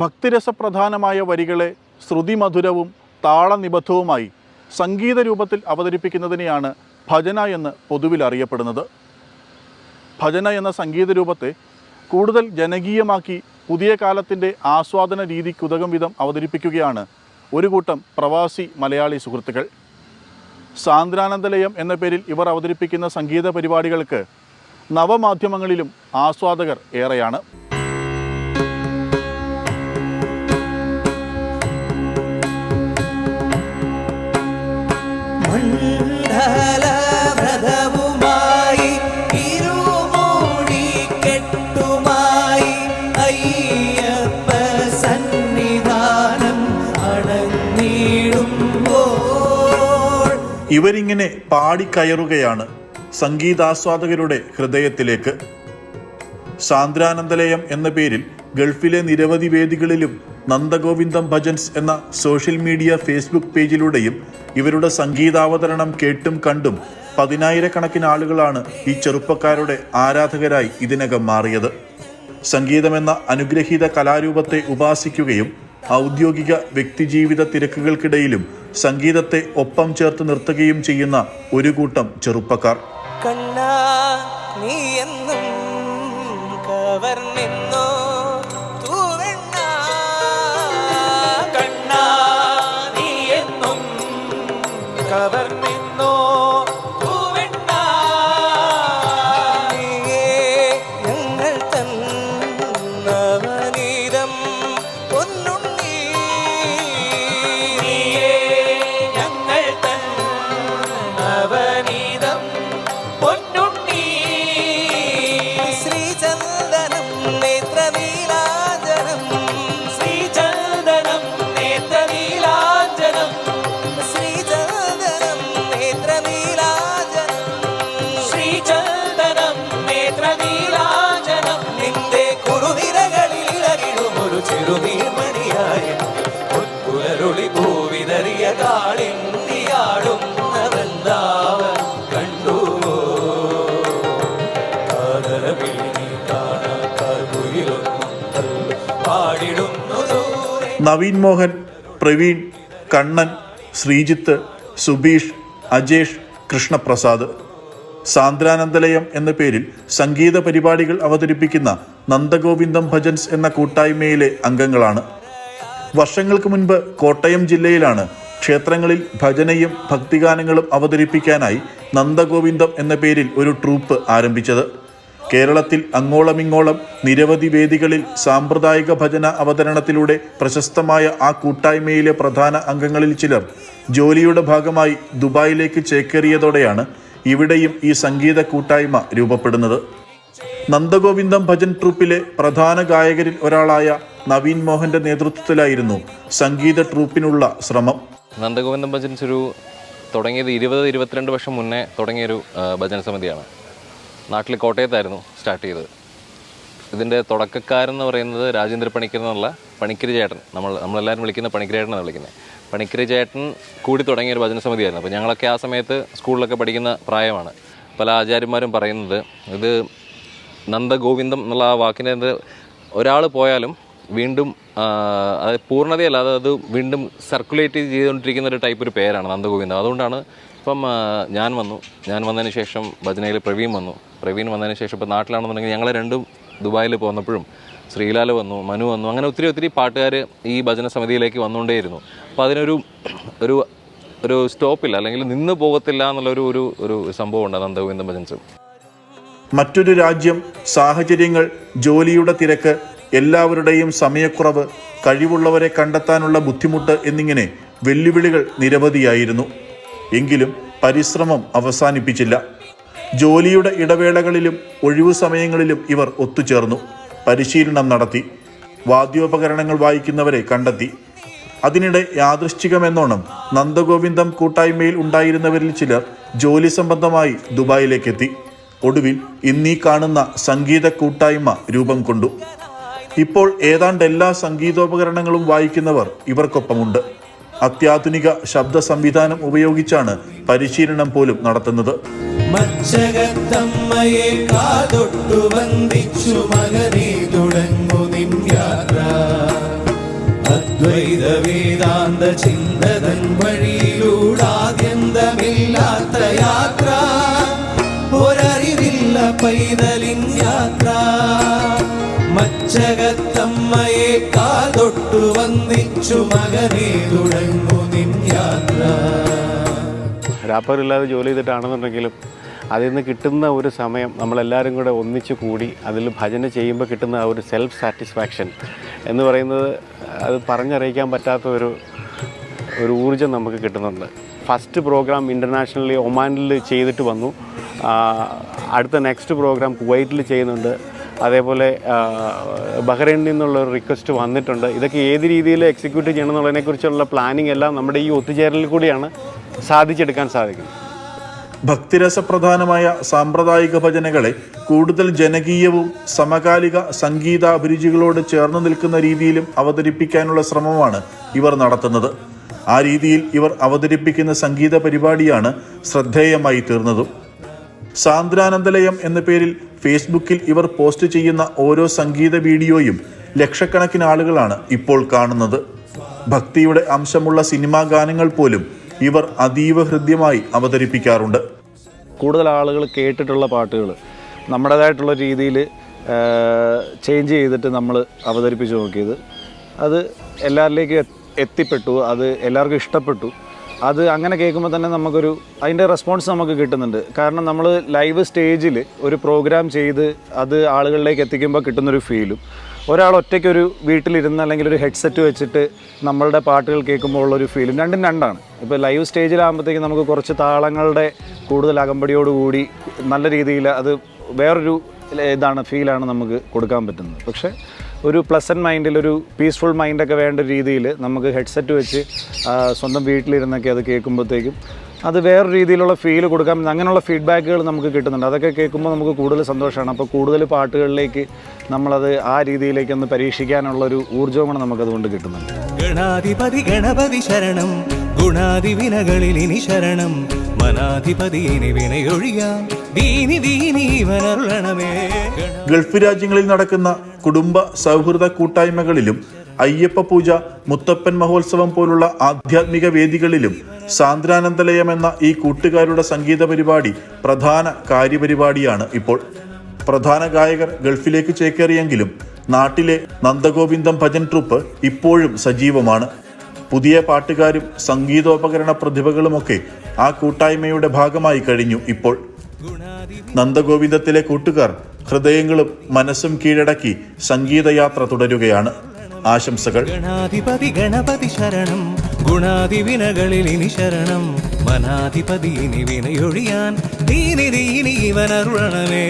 ഭക്തിരസപ്രധാനമായ വരികളെ ശ്രുതിമധുരവും താളനിബദ്ധവുമായി സംഗീത രൂപത്തിൽ അവതരിപ്പിക്കുന്നതിനെയാണ് ഭജന എന്ന് പൊതുവിൽ അറിയപ്പെടുന്നത്. ഭജന എന്ന സംഗീത രൂപത്തെ കൂടുതൽ ജനകീയമാക്കി പുതിയ കാലത്തിൻ്റെ ആസ്വാദന രീതിക്കുതകും വിധം അവതരിപ്പിക്കുകയാണ് ഒരു കൂട്ടം പ്രവാസി മലയാളി സുഹൃത്തുക്കൾ. സാന്ദ്രാനന്ദലയം എന്ന പേരിൽ ഇവർ അവതരിപ്പിക്കുന്ന സംഗീത പരിപാടികൾക്ക് നവമാധ്യമങ്ങളിലും ആസ്വാദകർ ഏറെയാണ്. ഇവരിങ്ങനെ പാടിക്കയറുകയാണ് സംഗീതാസ്വാദകരുടെ ഹൃദയത്തിലേക്ക്. സാന്ദ്രാനന്ദലയം എന്ന പേരിൽ ഗൾഫിലെ നിരവധി വേദികളിലും നന്ദഗോവിന്ദം ഭജൻസ് എന്ന സോഷ്യൽ മീഡിയ ഫേസ്ബുക്ക് പേജിലൂടെയും ഇവരുടെ സംഗീതാവതരണം കേട്ടും കണ്ടും പതിനായിരക്കണക്കിന് ആളുകളാണ് ഈ ചെറുപ്പക്കാരുടെ ആരാധകരായി ഇതിനകം മാറിയത്. സംഗീതമെന്ന അനുഗ്രഹീത കലാരൂപത്തെ ഉപാസിക്കുകയും ഔദ്യോഗിക വ്യക്തിജീവിത തിരക്കുകൾക്കിടയിലും സംഗീതത്തെ ഒപ്പം ചേർത്ത് നിർത്തുകയും ചെയ്യുന്ന ഒരു കൂട്ടം ചെറുപ്പക്കാർ. നവീൻ മോഹൻ, പ്രവീൺ, കണ്ണൻ, ശ്രീജിത്ത്, സുബീഷ്, അജേഷ്, കൃഷ്ണപ്രസാദ് സാന്ദ്രാനന്ദലയം എന്ന പേരിൽ സംഗീത പരിപാടികൾ അവതരിപ്പിക്കുന്ന നന്ദഗോവിന്ദം ഭജൻസ് എന്ന കൂട്ടായ്മയിലെ അംഗങ്ങളാണ്. വർഷങ്ങൾക്ക് മുൻപ് കോട്ടയം ജില്ലയിലാണ് ക്ഷേത്രങ്ങളിൽ ഭജനയും ഭക്തിഗാനങ്ങളും അവതരിപ്പിക്കാനായി നന്ദഗോവിന്ദം എന്ന പേരിൽ ഒരു ട്രൂപ്പ് ആരംഭിച്ചത്. കേരളത്തിൽ അങ്ങോളമിങ്ങോളം നിരവധി വേദികളിൽ സാമ്പ്രദായിക ഭജന അവതരണത്തിലൂടെ പ്രശസ്തമായ ആ കൂട്ടായ്മയിലെ പ്രധാന അംഗങ്ങളിൽ ചിലർ ജോലിയുടെ ഭാഗമായി ദുബായിലേക്ക് ചേക്കേറിയതോടെയാണ് ഇവിടെയും ഈ സംഗീത കൂട്ടായ്മ രൂപപ്പെടുന്നത്. നന്ദഗോവിന്ദം ഭജൻ ട്രൂപ്പിലെ പ്രധാന ഗായകരിൽ ഒരാളായ നവീൻ മോഹന്റെ നേതൃത്വത്തിലായിരുന്നു സംഗീത ട്രൂപ്പിനുള്ള ശ്രമം. നന്ദഗോവിന്ദം ഭജൻസ് തുടങ്ങിയത് 20-22 വർഷം മുന്നേ തുടങ്ങിയൊരു ഭജന സമിതിയാണ്. നാട്ടിൽ കോട്ടയത്തായിരുന്നു സ്റ്റാർട്ട് ചെയ്തത്. ഇതിൻ്റെ തുടക്കക്കാരെന്ന് പറയുന്നത് രാജേന്ദ്ര പണിക്കർ എന്നുള്ള പണിക്കരി ചേട്ടൻ, നമ്മളെല്ലാവരും വിളിക്കുന്ന പണിക്കരി ചേട്ടനാണ് വിളിക്കുന്നത്. പണിക്കരി ചേട്ടൻ കൂടി തുടങ്ങിയൊരു ഭജന സമിതിയായിരുന്നു. അപ്പോൾ ഞങ്ങളൊക്കെ ആ സമയത്ത് സ്കൂളിലൊക്കെ പഠിക്കുന്ന പ്രായമാണ്. പല ആചാര്യന്മാരും പറയുന്നത് ഇത് നന്ദഗോവിന്ദം എന്നുള്ള ആ വാക്കിൻ്റെ ഒരാൾ പോയാലും വീണ്ടും അത് പൂർണ്ണതയല്ല, അത് വീണ്ടും സർക്കുലേറ്റ് ചെയ്തുകൊണ്ടിരിക്കുന്ന ഒരു ടൈപ്പ് ഒരു പേരാണ് നന്ദഗോവിന്ദം. അതുകൊണ്ടാണ് ഇപ്പം ഞാൻ വന്നതിന് ശേഷം ഭജനയിൽ പ്രവീൺ വന്നതിന് ശേഷം ഇപ്പോൾ നാട്ടിലാണെന്നുണ്ടെങ്കിൽ ഞങ്ങൾ രണ്ടും ദുബായിൽ പോന്നപ്പോഴും ശ്രീലാൽ വന്നു, മനു വന്നു, അങ്ങനെ ഒത്തിരി പാട്ടുകാർ ഈ ഭജന സമിതിയിലേക്ക് വന്നുകൊണ്ടേയിരുന്നു. അപ്പോൾ അതിനൊരു ഒരു ഒരു സ്റ്റോപ്പില്ല, അല്ലെങ്കിൽ നിന്ന് പോകത്തില്ല എന്നുള്ളൊരു ഒരു സംഭവമുണ്ട് നന്ദഗോവിന്ദം ഭജൻസ്. മറ്റൊരു രാജ്യം, സാഹചര്യങ്ങൾ, ജോലിയുടെ തിരക്ക്, എല്ലാവരുടെയും സമയക്കുറവ്, കഴിവുള്ളവരെ കണ്ടെത്താനുള്ള ബുദ്ധിമുട്ട് എന്നിങ്ങനെ വെല്ലുവിളികൾ നിരവധിയായിരുന്നു. എങ്കിലും പരിശ്രമം അവസാനിപ്പിച്ചില്ല. ജോലിയുടെ ഇടവേളകളിലും ഒഴിവു സമയങ്ങളിലും ഇവർ ഒത്തുചേർന്നു, പരിശീലനം നടത്തി, വാദ്യോപകരണങ്ങൾ വായിക്കുന്നവരെ കണ്ടെത്തി. അതിനിടെ യാദൃശ്ചികമെന്നോണം നന്ദഗോവിന്ദം കൂട്ടായ്മയിൽ ഉണ്ടായിരുന്നവരിൽ ചിലർ ജോലി സംബന്ധമായി ദുബായിലേക്കെത്തി. ഒടുവിൽ ഇന്നീ കാണുന്ന സംഗീത കൂട്ടായ്മ രൂപം കൊണ്ടു. ഇപ്പോൾ ഏതാണ്ട് എല്ലാ സംഗീതോപകരണങ്ങളും വായിക്കുന്നവർ ഇവർക്കൊപ്പമുണ്ട്. അത്യാധുനിക ശബ്ദ സംവിധാനം ഉപയോഗിച്ചാണ് പരിശീലനം പോലും നടത്തുന്നത്. മച്ചകത്തമ്മയെ കാതൊട്ടു വന്ദിച്ചു മകനെ തുടങ്ങു നിൻ യാത്ര. അദ്വൈത വേദാന്ത ചിന്തതൻ വഴിയിലൂടാദ്യന്തമില്ലാത്ത യാത്ര, ഒരറിവില്ല പൈതലിൻ യാത്ര. മച്ചകത്തമ്മയെ കാതൊട്ടു വന്ദിച്ചു മകനെ തുടങ്ങു നിൻ യാത്ര. റാപ്പറില്ലാതെ ജോലി ചെയ്തിട്ടാണെന്നുണ്ടെങ്കിലും അതിൽ നിന്ന് കിട്ടുന്ന ഒരു സമയം നമ്മളെല്ലാവരും കൂടെ ഒന്നിച്ചു കൂടി അതിൽ ഭജന ചെയ്യുമ്പോൾ കിട്ടുന്ന ആ ഒരു സെൽഫ് സാറ്റിസ്ഫാക്ഷൻ എന്ന് പറയുന്നത് അത് പറഞ്ഞറിയിക്കാൻ പറ്റാത്ത ഒരു ഊർജ്ജം നമുക്ക് കിട്ടുന്നുണ്ട്. ഫസ്റ്റ് പ്രോഗ്രാം ഇൻ്റർനാഷണലി ഒമാനിൽ ചെയ്തിട്ട് വന്നു. അടുത്ത നെക്സ്റ്റ് പ്രോഗ്രാം കുവൈറ്റിൽ ചെയ്യുന്നുണ്ട്. അതേപോലെ ബഹ്റൈനിൽ നിന്നുള്ളൊരു റിക്വസ്റ്റ് വന്നിട്ടുണ്ട്. ഇതൊക്കെ ഏത് രീതിയിൽ എക്സിക്യൂട്ട് ചെയ്യണം എന്നുള്ളതിനെക്കുറിച്ചുള്ള പ്ലാനിങ് എല്ലാം നമ്മുടെ ഈ ഒത്തുചേരലിൽ കൂടിയാണ് സാധിച്ചെടുക്കാൻ സാധിക്കുന്നത്. ഭക്തിരസപ്രധാനമായ സാമ്പ്രദായിക ഭജനകളെ കൂടുതൽ ജനകീയവും സമകാലിക സംഗീതാഭിരുചികളോട് ചേർന്ന് നിൽക്കുന്ന രീതിയിലും അവതരിപ്പിക്കാനുള്ള ശ്രമമാണ് ഇവർ നടത്തുന്നത്. ആ രീതിയിൽ ഇവർ അവതരിപ്പിക്കുന്ന സംഗീത പരിപാടിയാണ് ശ്രദ്ധേയമായി തീർന്നതും. സാന്ദ്രാനന്ദലയം എന്ന പേരിൽ ഫേസ്ബുക്കിൽ ഇവർ പോസ്റ്റ് ചെയ്യുന്ന ഓരോ സംഗീത വീഡിയോയും ലക്ഷക്കണക്കിന് ആളുകളാണ് ഇപ്പോൾ കാണുന്നത്. ഭക്തിയുടെ അംശമുള്ള സിനിമാ ഗാനങ്ങൾ പോലും ഇവർ അതീവ ഹൃദ്യമായി അവതരിപ്പിക്കാറുണ്ട്. കൂടുതൽ ആളുകൾ കേട്ടിട്ടുള്ള പാട്ടുകൾ നമ്മുടേതായിട്ടുള്ള രീതിയിൽ ചേഞ്ച് ചെയ്തിട്ട് നമ്മൾ അവതരിപ്പിച്ച് നോക്കിയത് അത് എല്ലാവരിലേക്കും എത്തിപ്പെട്ടു. അത് എല്ലാവർക്കും ഇഷ്ടപ്പെട്ടു. അത് അങ്ങനെ കേൾക്കുമ്പോൾ തന്നെ നമുക്കൊരു അതിൻ്റെ റെസ്പോൺസ് നമുക്ക് കിട്ടുന്നുണ്ട്. കാരണം നമ്മൾ ലൈവ് സ്റ്റേജിൽ ഒരു പ്രോഗ്രാം ചെയ്ത് അത് ആളുകളിലേക്ക് എത്തിക്കുമ്പോൾ കിട്ടുന്നൊരു ഫീലും ഒരാൾ ഒറ്റയ്ക്കൊരു വീട്ടിലിരുന്ന് അല്ലെങ്കിൽ ഒരു ഹെഡ്സെറ്റ് വെച്ചിട്ട് നമ്മളുടെ പാട്ടുകൾ കേൾക്കുമ്പോൾ ഉള്ളൊരു ഫീലും രണ്ടും രണ്ടാണ്. ഇപ്പോൾ ലൈവ് സ്റ്റേജിലാകുമ്പോഴത്തേക്കും നമുക്ക് കുറച്ച് താളങ്ങളുടെ കൂടുതൽ അകമ്പടിയോടുകൂടി നല്ല രീതിയിൽ അത് വേറൊരു ഫീലാണ് നമുക്ക് കൊടുക്കാൻ പറ്റുന്നത്. പക്ഷേ ഒരു പ്ലസൻറ്റ് മൈൻഡിൽ ഒരു പീസ്ഫുൾ മൈൻഡൊക്കെ വേണ്ട രീതിയിൽ നമുക്ക് ഹെഡ്സെറ്റ് വെച്ച് സ്വന്തം വീട്ടിലിരുന്നൊക്കെ അത് കേൾക്കുമ്പോഴത്തേക്കും അത് വേറൊരു രീതിയിലുള്ള ഫീൽ കൊടുക്കാൻ അങ്ങനെയുള്ള ഫീഡ്ബാക്കുകൾ നമുക്ക് കിട്ടുന്നുണ്ട്. അതൊക്കെ കേൾക്കുമ്പോൾ നമുക്ക് കൂടുതൽ സന്തോഷമാണ്. അപ്പോൾ കൂടുതൽ പാട്ടുകളിലേക്ക് നമ്മളത് ആ രീതിയിലേക്കൊന്ന് പരീക്ഷിക്കാനുള്ളൊരു ഊർജ്ജവുമാണ് നമുക്കതുകൊണ്ട് കിട്ടുന്നുണ്ട്. ഗണാധിപതി ഗണപതി ശരണം, ഗുണാതി വിനകളിൽ ഇനി ശരണം, മനാധിപതി ഇനി വിനയൊഴിയാം, ദീനി ദീനി വനരുളണമേ. ഗൾഫ് രാജ്യങ്ങളിൽ നടക്കുന്ന കുടുംബ സൗഹൃദ കൂട്ടായ്മകളിലും അയ്യപ്പ പൂജ, മുത്തപ്പൻ മഹോത്സവം പോലുള്ള ആധ്യാത്മിക വേദികളിലും സാന്ദ്രാനന്ദലയം എന്ന ഈ കൂട്ടുകാരുടെ സംഗീത പരിപാടി പ്രധാന കാര്യപരിപാടിയാണ് ഇപ്പോൾ. പ്രധാന ഗായകർ ഗൾഫിലേക്ക് ചേക്കേറിയെങ്കിലും നാട്ടിലെ നന്ദഗോവിന്ദം ഭജൻ ട്രൂപ്പ് ഇപ്പോഴും സജീവമാണ്. പുതിയ പാട്ടുകാരും സംഗീതോപകരണ പ്രതിഭകളുമൊക്കെ ആ കൂട്ടായ്മയുടെ ഭാഗമായി കഴിഞ്ഞു ഇപ്പോൾ. നന്ദഗോവിന്ദത്തിലെ കൂട്ടുകാർ ഹൃദയങ്ങളും മനസ്സും കീഴടക്കി സംഗീതയാത്ര തുടരുകയാണ്. ആശംസകൾ. ഗണാധിപതി ഗണപതി ശരണം, ഗുണാതി വിനകളിൽ ഇനി ശരണം, മനാധിപതി ഇനി വിനയൊഴിയാൻ, ദീനി ദീനി വനരുളണമേ.